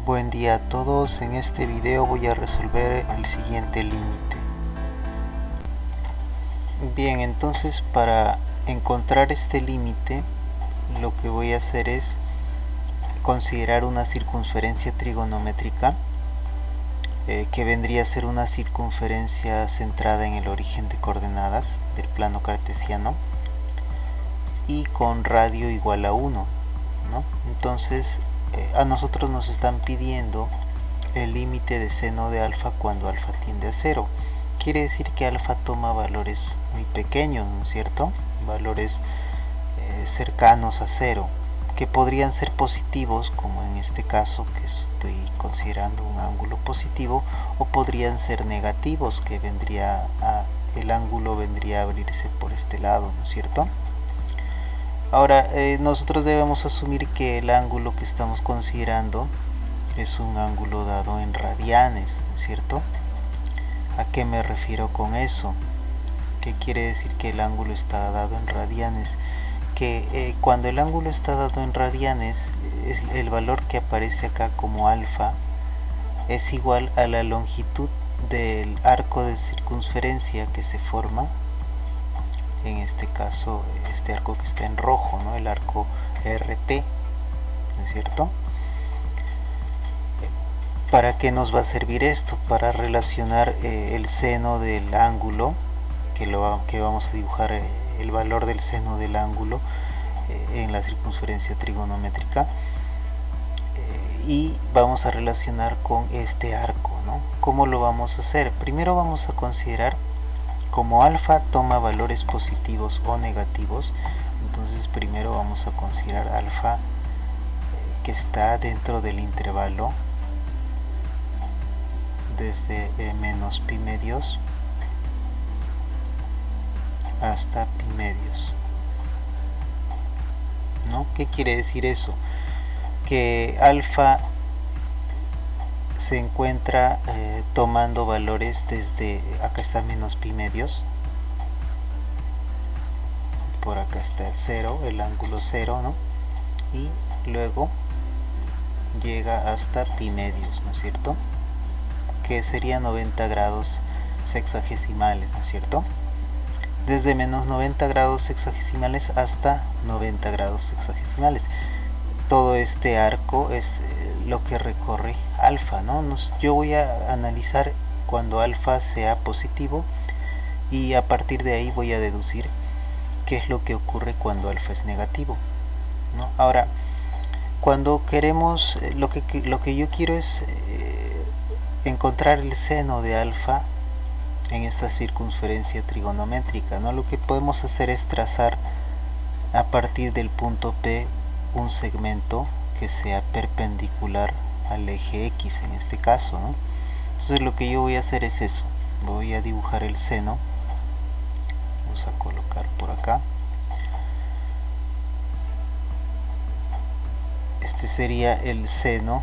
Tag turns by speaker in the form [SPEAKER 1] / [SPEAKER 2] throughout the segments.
[SPEAKER 1] Buen día a todos. En este video voy a resolver el siguiente límite. Bien, entonces para encontrar este límite lo que voy a hacer es considerar una circunferencia trigonométrica que vendría a ser una circunferencia centrada en el origen de coordenadas del plano cartesiano y con radio igual a 1, ¿no? Entonces a nosotros nos están pidiendo el límite de seno de alfa cuando alfa tiende a 0. Quiere decir que alfa toma valores muy pequeños, ¿no es cierto? Valores cercanos a 0, que podrían ser positivos, como en este caso que estoy considerando un ángulo positivo, o podrían ser negativos, que el ángulo vendría a abrirse por este lado, ¿no es cierto? Ahora, nosotros debemos asumir que el ángulo que estamos considerando es un ángulo dado en radianes, ¿no es cierto? ¿A qué me refiero con eso? ¿Qué quiere decir que el ángulo está dado en radianes? Que cuando el ángulo está dado en radianes, el valor que aparece acá como alfa es igual a la longitud del arco de circunferencia que se forma, en este caso este arco que está en rojo, ¿no? El arco RP, ¿no es cierto? ¿Para qué nos va a servir esto? Para relacionar el seno del ángulo, que vamos a dibujar el valor del seno del ángulo en la circunferencia trigonométrica, y vamos a relacionar con este arco, ¿no? ¿Cómo lo vamos a hacer? Primero vamos a considerar como alfa toma valores positivos o negativos, entonces primero vamos a considerar alfa que está dentro del intervalo desde menos pi medios hasta pi medios, ¿no? ¿Qué quiere decir eso? Que alfa se encuentra tomando valores desde acá está menos pi medios, por acá está el 0, el ángulo 0, ¿no? Y luego llega hasta pi medios, ¿no es cierto? Que sería 90 grados sexagesimales, ¿no es cierto? Desde menos 90 grados sexagesimales hasta 90 grados sexagesimales. Todo este arco es lo que recorre alfa, ¿no? Yo voy a analizar cuando alfa sea positivo y a partir de ahí voy a deducir qué es lo que ocurre cuando alfa es negativo, ¿no? Ahora, cuando queremos, lo que yo quiero es encontrar el seno de alfa en esta circunferencia trigonométrica, ¿no? Lo que podemos hacer es trazar a partir del punto P un segmento que sea perpendicular al eje X en este caso, ¿no? Entonces lo que yo voy a hacer es eso, voy a dibujar el seno, vamos a colocar por acá, este sería el seno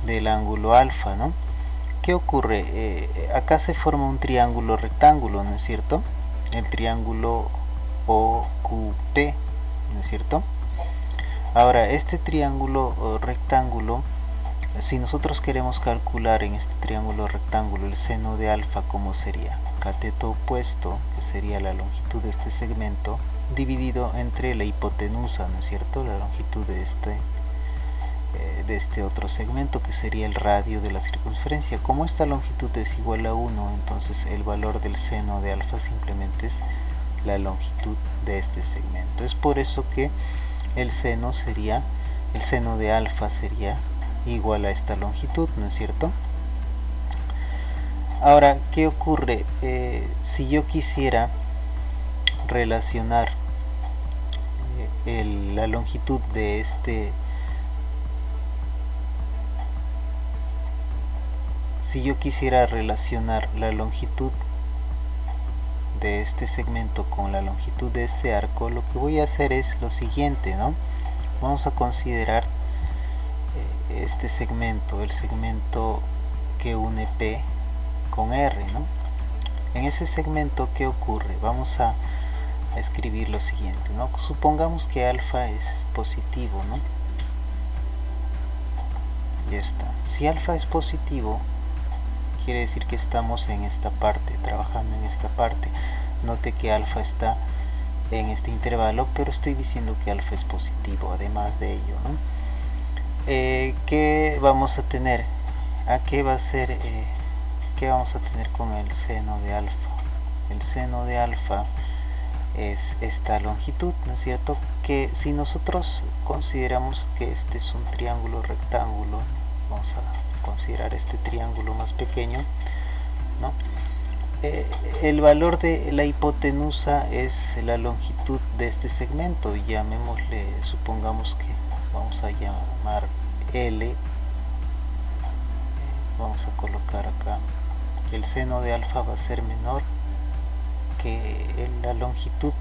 [SPEAKER 1] del ángulo alfa, ¿no? ¿Qué ocurre? Acá se forma un triángulo rectángulo, ¿no es cierto? El triángulo OQP, ¿no es cierto? Ahora, este triángulo rectángulo, si nosotros queremos calcular en este triángulo rectángulo el seno de alfa, ¿cómo sería? Cateto opuesto, que sería la longitud de este segmento, dividido entre la hipotenusa, ¿no es cierto? La longitud de este otro segmento, que sería el radio de la circunferencia. Como esta longitud es igual a 1, entonces el valor del seno de alfa simplemente es la longitud de este segmento. Es por eso que el seno de alfa sería igual a esta longitud, ¿no es cierto? Ahora, ¿qué ocurre? Si yo quisiera relacionar la longitud de este, si yo quisiera relacionar la longitud de este segmento con la longitud de este arco, lo que voy a hacer es lo siguiente, ¿no? Vamos a considerar este segmento, el segmento que une P con R, ¿no? En ese segmento, ¿qué ocurre? Vamos a escribir lo siguiente, ¿no? Supongamos que alfa es positivo, ¿no? ya está. Si alfa es positivo, quiere decir que estamos en esta parte, trabajando en esta parte. Note que alfa está en este intervalo, pero estoy diciendo que alfa es positivo, además de ello, ¿no? ¿Qué vamos a tener? ¿A qué va a ser? ¿Qué vamos a tener con el seno de alfa? El seno de alfa es esta longitud, ¿no es cierto? Que si nosotros consideramos que este es un triángulo rectángulo, vamos a considerar este triángulo más pequeño, ¿no? El valor de la hipotenusa es la longitud de este segmento, llamémosle, supongamos que vamos a llamar L, vamos a colocar acá, el seno de alfa va a ser menor que la longitud,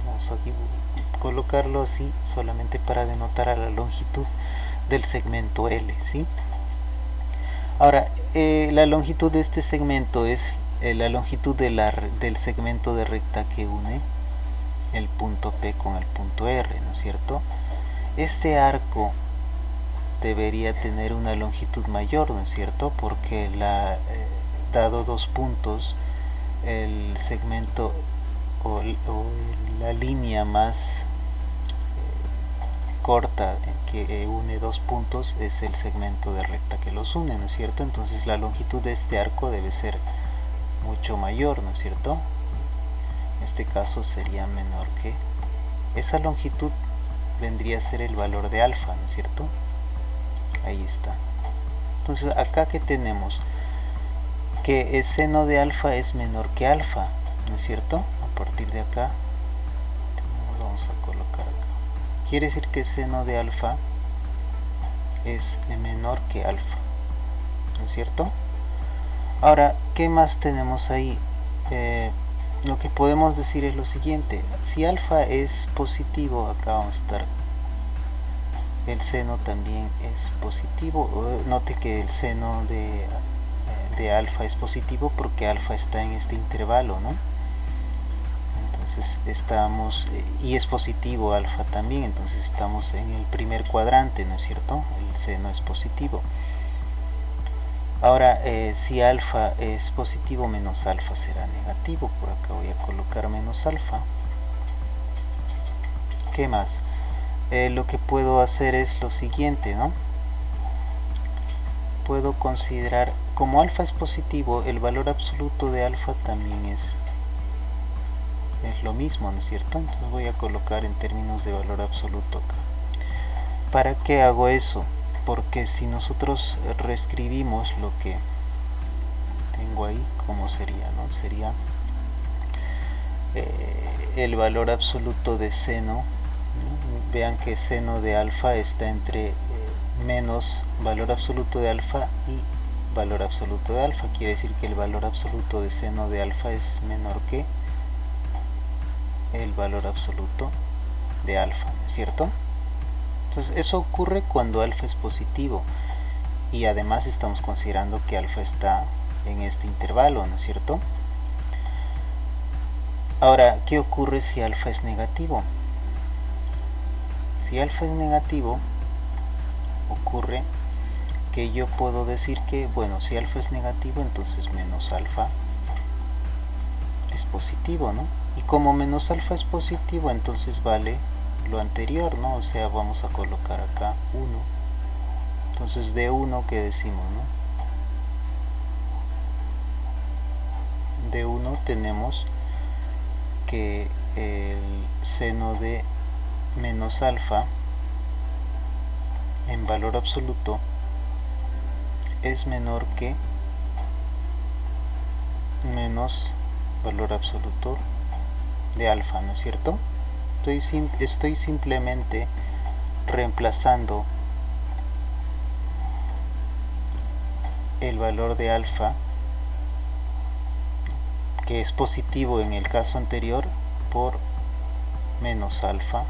[SPEAKER 1] vamos a colocarlo así solamente para denotar a la longitud del segmento L, ¿sí? Ahora, la longitud de este segmento es la longitud del segmento de recta que une el punto P con el punto R, ¿no es cierto? Este arco debería tener una longitud mayor, ¿no es cierto? Porque dado dos puntos, el segmento o la línea más corta que une dos puntos es el segmento de recta que los une, ¿no es cierto? Entonces la longitud de este arco debe ser mucho mayor, ¿no es cierto? En este caso sería menor que esa longitud, vendría a ser el valor de alfa, ¿no es cierto? Ahí está. Entonces acá que tenemos que el seno de alfa es menor que alfa, ¿no es cierto? A partir de acá vamos a colocar acá, quiere decir que el seno de alfa es menor que alfa, ¿no es cierto? Ahora, ¿qué más tenemos ahí? Lo que podemos decir es lo siguiente: si alfa es positivo, acá vamos a estar, el seno también es positivo. Note que el seno de alfa es positivo porque alfa está en este intervalo, ¿no? Entonces estamos, y es positivo alfa también, entonces estamos en el primer cuadrante, ¿no es cierto? El seno es positivo. Ahora, si alfa es positivo, menos alfa será negativo. Por acá voy a colocar menos alfa. ¿Qué más? Lo que puedo hacer es lo siguiente, ¿no? Puedo considerar, como alfa es positivo, el valor absoluto de alfa también es lo mismo, ¿no es cierto? Entonces voy a colocar en términos de valor absoluto acá. ¿Para qué hago eso? Porque si nosotros reescribimos lo que tengo ahí, ¿cómo sería? ¿No? Sería el valor absoluto de seno, ¿no? Vean que seno de alfa está entre menos valor absoluto de alfa y valor absoluto de alfa. Quiere decir que el valor absoluto de seno de alfa es menor que el valor absoluto de alfa, ¿no es cierto? Entonces eso ocurre cuando alfa es positivo, y además estamos considerando que alfa está en este intervalo, ¿no es cierto? Ahora, ¿qué ocurre si alfa es negativo? Si alfa es negativo, ocurre que yo puedo decir que, bueno, si alfa es negativo, entonces menos alfa es positivo, ¿no? Y como menos alfa es positivo, entonces vale lo anterior, ¿no? O sea, vamos a colocar acá 1. Entonces de 1, ¿qué decimos, no? De 1 tenemos que el seno de menos alfa en valor absoluto es menor que menos valor absoluto de alfa, ¿no es cierto? Estoy simplemente reemplazando el valor de alfa, que es positivo en el caso anterior, por menos alfa,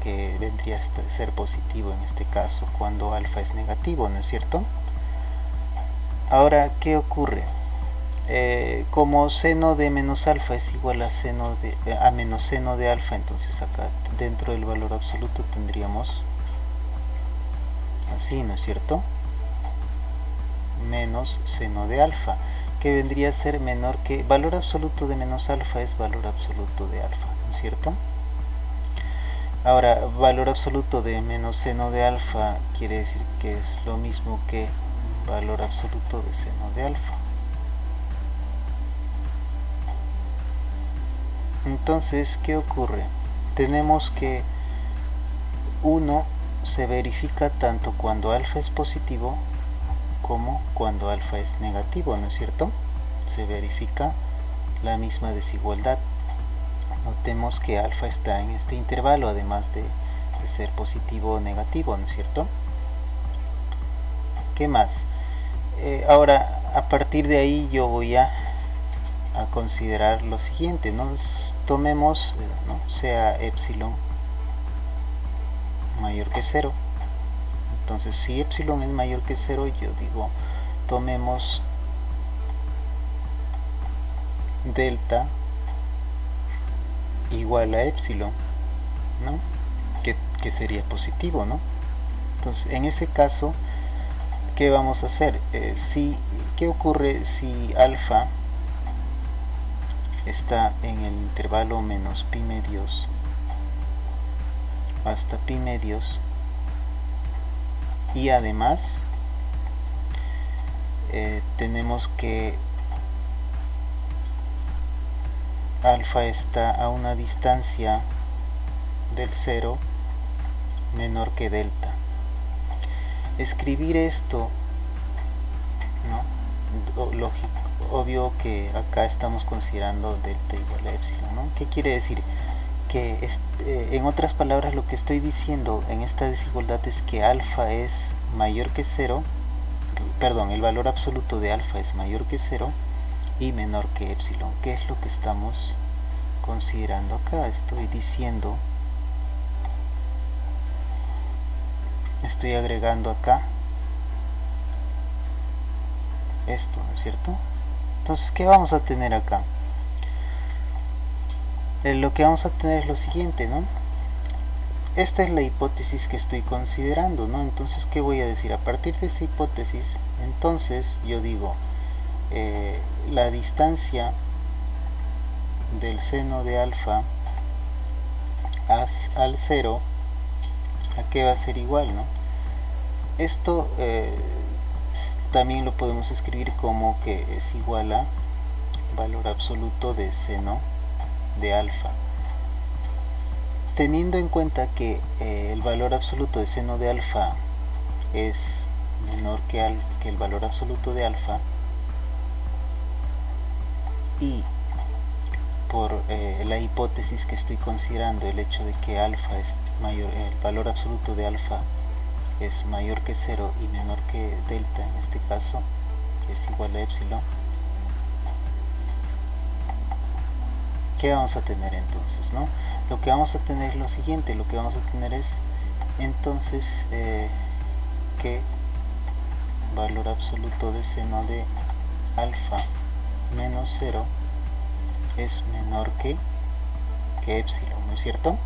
[SPEAKER 1] que vendría a ser positivo en este caso cuando alfa es negativo, ¿no es cierto? Ahora, ¿qué ocurre? Como seno de menos alfa es igual a menos seno de alfa, entonces acá dentro del valor absoluto tendríamos así, ¿no es cierto? menos seno de alfa, que vendría a ser menor que, valor absoluto de menos alfa es valor absoluto de alfa, ¿no es cierto? Ahora, valor absoluto de menos seno de alfa quiere decir que es lo mismo que valor absoluto de seno de alfa. Entonces, ¿qué ocurre? Tenemos que 1 se verifica tanto cuando alfa es positivo como cuando alfa es negativo, ¿no es cierto? Se verifica la misma desigualdad. Notemos que alfa está en este intervalo, además de ser positivo o negativo, ¿no es cierto? ¿Qué más? Ahora, a partir de ahí yo voy a considerar lo siguiente, ¿no? Tomemos, ¿no? Sea epsilon mayor que 0. Entonces, si epsilon es mayor que 0, yo digo, tomemos delta igual a epsilon, ¿no? Que sería positivo, ¿no? Entonces, en ese caso, ¿qué vamos a hacer? ¿Qué ocurre si alfa está en el intervalo menos pi medios hasta pi medios, y además tenemos que alfa está a una distancia del 0 menor que delta? Escribir esto, ¿no? Lógico, obvio que acá estamos considerando delta igual a epsilon, ¿no? ¿Qué quiere decir? Que en otras palabras, lo que estoy diciendo en esta desigualdad es que alfa es mayor que 0, perdón, el valor absoluto de alfa es mayor que 0 y menor que epsilon. ¿Qué es lo que estamos considerando acá? Estoy diciendo, estoy agregando acá esto, ¿no es cierto? Entonces, ¿qué vamos a tener acá? Lo que vamos a tener es lo siguiente, ¿no? Esta es la hipótesis que estoy considerando, ¿no? Entonces, ¿qué voy a decir? A partir de esa hipótesis, entonces yo digo, la distancia del seno de alfa al 0, ¿a qué va a ser igual, no? Esto también lo podemos escribir como que es igual a valor absoluto de seno de alfa. Teniendo en cuenta que el valor absoluto de seno de alfa es menor que el valor absoluto de alfa, y por la hipótesis que estoy considerando, el hecho de que alfa es mayor, el valor absoluto de alfa es mayor que 0 y menor que delta, en este caso es igual a epsilon, ¿qué vamos a tener entonces, no? Lo que vamos a tener es lo siguiente, lo que vamos a tener es entonces que valor absoluto de seno de alfa menos 0 es menor que epsilon, ¿no es cierto?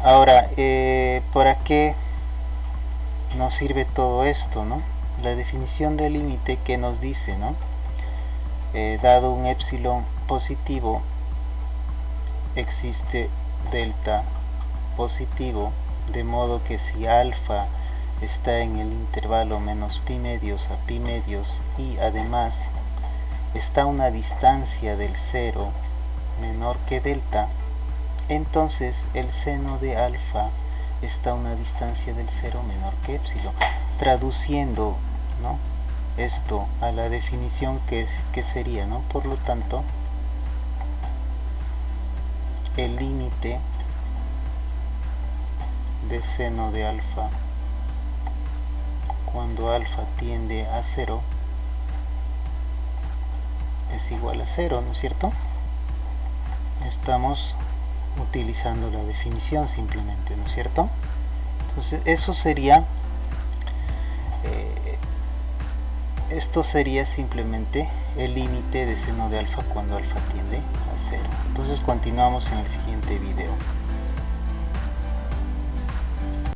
[SPEAKER 1] Ahora, ¿para qué nos sirve todo esto, no? La definición del límite que nos dice, ¿no? Dado un epsilon positivo, existe delta positivo, de modo que si alfa está en el intervalo menos pi medios a pi medios y además está a una distancia del 0 menor que delta, entonces el seno de alfa está a una distancia del 0 menor que epsilon. Traduciendo, ¿no?, esto a la definición que sería, ¿no? Por lo tanto, el límite de seno de alfa cuando alfa tiende a 0 es igual a 0, ¿no es cierto? Estamos utilizando la definición simplemente, ¿no es cierto? Entonces eso sería, esto sería simplemente el límite de seno de alfa cuando alfa tiende a 0. Entonces continuamos en el siguiente video.